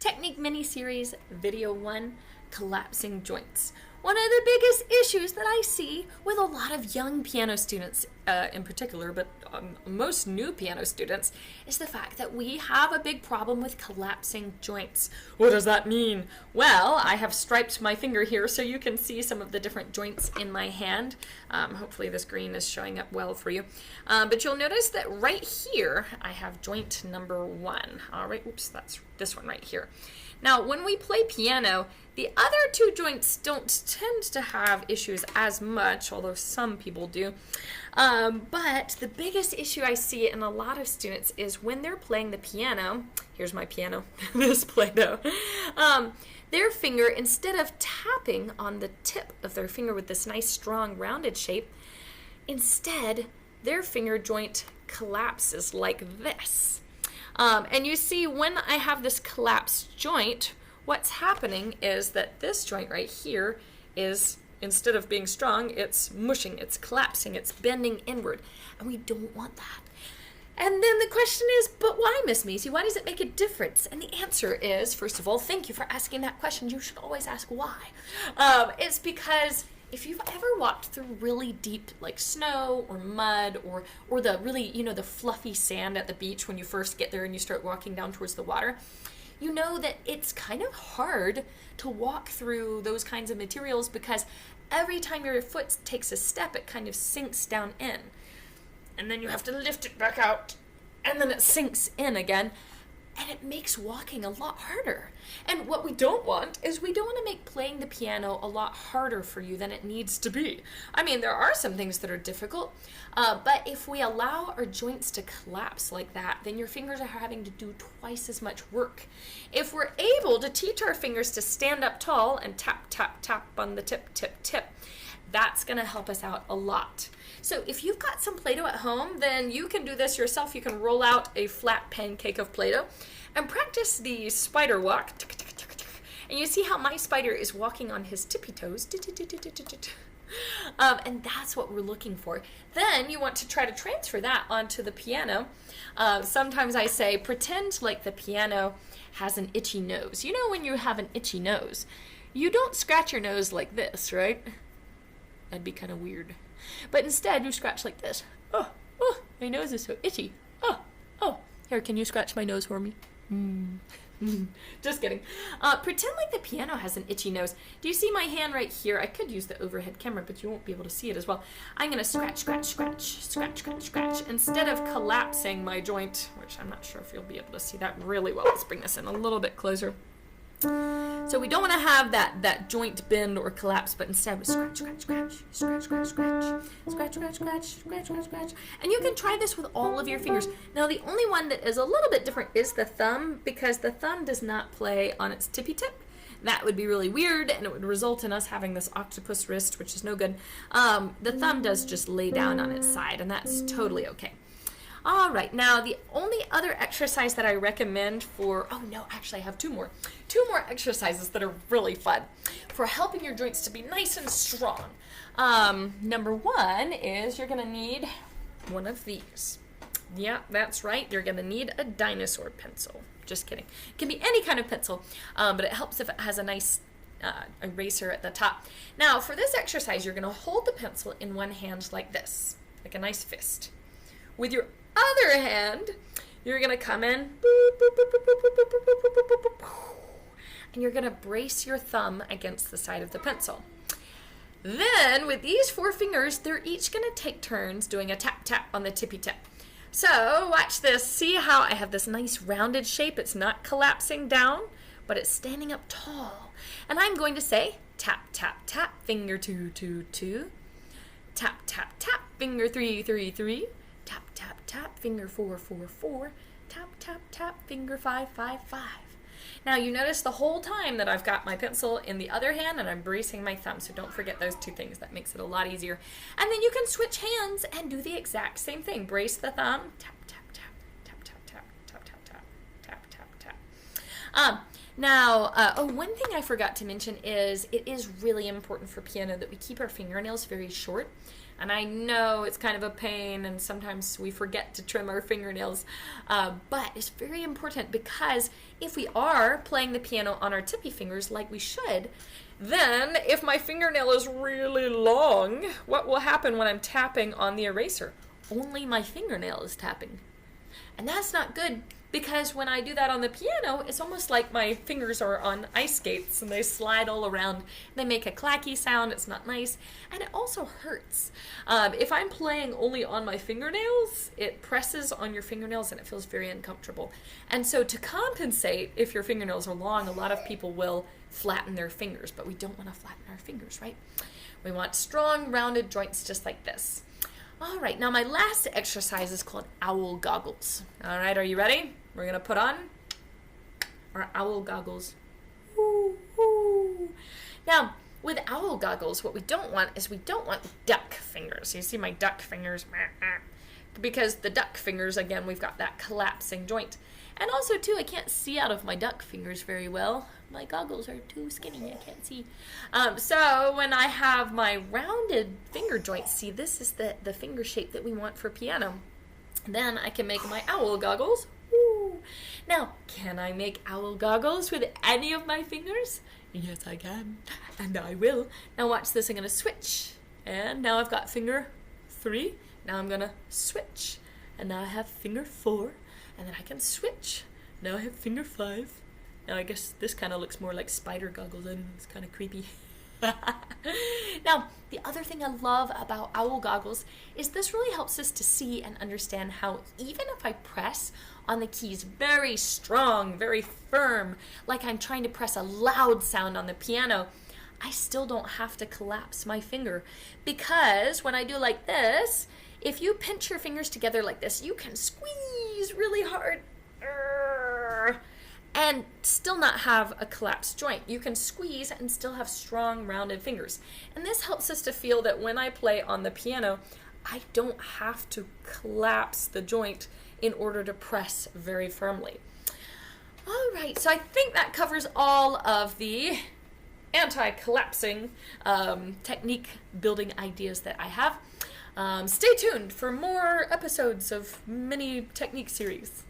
Technique Mini-Series Video 1, Collapsing Joints. One of the biggest issues that I see with a lot of young piano students in particular, but most new piano students, is the fact that we have a big problem with collapsing joints. What does that mean? Well, I have striped my finger here so you can see some of the different joints in my hand. Hopefully this green is showing up well for you. But you'll notice that right here, I have joint number 1. All right, oops, that's this one right here. Now, when we play piano, the other two joints don't tend to have issues as much, although some people do. But the biggest issue I see in a lot of students is when they're playing the piano. Here's my piano, this Play-Doh. Their finger, instead of tapping on the tip of their finger with this nice, strong, rounded shape, instead, their finger joint collapses like this. And you see, when I have this collapsed joint, what's happening is that this joint right here is, instead of being strong, it's mushing, it's collapsing, it's bending inward. And we don't want that. And then the question is, but why, Miss Macy? Why does it make a difference? And the answer is, first of all, thank you for asking that question. You should always ask why. It's because if you've ever walked through really deep, like snow or mud or the really, the fluffy sand at the beach when you first get there and you start walking down towards the water, you know that it's kind of hard to walk through those kinds of materials because every time your foot takes a step, it kind of sinks down in. And then you have to lift it back out, and then it sinks in again. And it makes walking a lot harder. And what we don't want is we don't want to make playing the piano a lot harder for you than it needs to be. I mean, there are some things that are difficult, but if we allow our joints to collapse like that, then your fingers are having to do twice as much work. If we're able to teach our fingers to stand up tall and tap, tap, tap on the tip, tip, tip, that's going to help us out a lot. So if you've got some Play-Doh at home, then you can do this yourself. You can roll out a flat pancake of Play-Doh and practice the spider walk. And you see how my spider is walking on his tippy toes. And that's what we're looking for. Then you want to try to transfer that onto the piano. Sometimes I say, pretend like the piano has an itchy nose. You know when you have an itchy nose, you don't scratch your nose like this, right? That'd be kind of weird. But instead, you scratch like this. Oh, my nose is so itchy. Oh. Here, can you scratch my nose for me? Just kidding. Pretend like the piano has an itchy nose. Do you see my hand right here? I could use the overhead camera, but you won't be able to see it as well. I'm going to scratch, scratch, scratch, scratch, scratch, scratch. Instead of collapsing my joint, which I'm not sure if you'll be able to see that really well. Let's bring this in a little bit closer. So we don't want to have that joint bend or collapse, but instead we scratch, scratch, scratch, scratch, scratch, scratch, scratch, scratch, scratch, scratch, scratch, scratch. And you can try this with all of your fingers. Now the only one that is a little bit different is the thumb, because the thumb does not play on its tippy tip. That would be really weird, and it would result in us having this octopus wrist, which is no good. The thumb does just lay down on its side, and that's totally okay. All right, now the only other exercise that I recommend for, actually I have two more exercises that are really fun for helping your joints to be nice and strong. Number one is you're gonna need one of these. Yeah, that's right, you're gonna need a dinosaur pencil. Just kidding. It can be any kind of pencil, but it helps if it has a nice eraser at the top. Now for this exercise, you're gonna hold the pencil in one hand like this, like a nice fist. With your other hand, you're going to come in, and you're going to brace your thumb against the side of the pencil. Then, with these 4 fingers, they're each going to take turns doing a tap-tap on the tippy tip. So, watch this. See how I have this nice rounded shape? It's not collapsing down, but it's standing up tall. And I'm going to say, tap, tap, tap, finger 2, 2, 2. Tap, tap, tap, finger 3, 3, 3. Tap, tap, tap, finger 4, 4, 4. Tap, tap, tap, finger 5, 5, 5. Now you notice the whole time that I've got my pencil in the other hand and I'm bracing my thumb, so don't forget those 2 things. That makes it a lot easier. And then you can switch hands and do the exact same thing. Brace the thumb, tap, tap, tap, tap, tap, tap, tap, tap, tap, tap, tap, tap. Now, one thing I forgot to mention is it is really important for piano that we keep our fingernails very short. And I know it's kind of a pain, and sometimes we forget to trim our fingernails, but it's very important, because if we are playing the piano on our tippy fingers like we should, then if my fingernail is really long, what will happen when I'm tapping on the eraser? Only my fingernail is tapping. And that's not good, because when I do that on the piano, it's almost like my fingers are on ice skates and they slide all around. They make a clacky sound. It's not nice. And it also hurts. If I'm playing only on my fingernails, it presses on your fingernails and it feels very uncomfortable. And so to compensate, if your fingernails are long, a lot of people will flatten their fingers, but we don't want to flatten our fingers, right? We want strong, rounded joints just like this. All right, now my last exercise is called owl goggles. All right, are you ready? We're going to put on our owl goggles. Ooh, ooh. Now, with owl goggles, what we don't want is we don't want duck fingers. You see my duck fingers? Because the duck fingers, again, we've got that collapsing joint. And also, too, I can't see out of my duck fingers very well. My goggles are too skinny, I can't see. So when I have my rounded finger joints, see, this is the finger shape that we want for piano. Then I can make my owl goggles. Woo. Now, can I make owl goggles with any of my fingers? Yes, I can, and I will. Now watch this, I'm going to switch. And now I've got finger 3. Now I'm going to switch. And now I have finger 4. And then I can switch. Now I have finger 5. Now I guess this kind of looks more like spider goggles. I don't know, it's kind of creepy. Now, the other thing I love about owl goggles is this really helps us to see and understand how even if I press on the keys very strong, very firm, like I'm trying to press a loud sound on the piano, I still don't have to collapse my finger, because when I do like this, if you pinch your fingers together like this, you can squeeze really hard and still not have a collapsed joint. You can squeeze and still have strong, rounded fingers. And this helps us to feel that when I play on the piano, I don't have to collapse the joint in order to press very firmly. All right, so I think that covers all of the anti-collapsing technique building ideas that I have. Stay tuned for more episodes of mini technique series.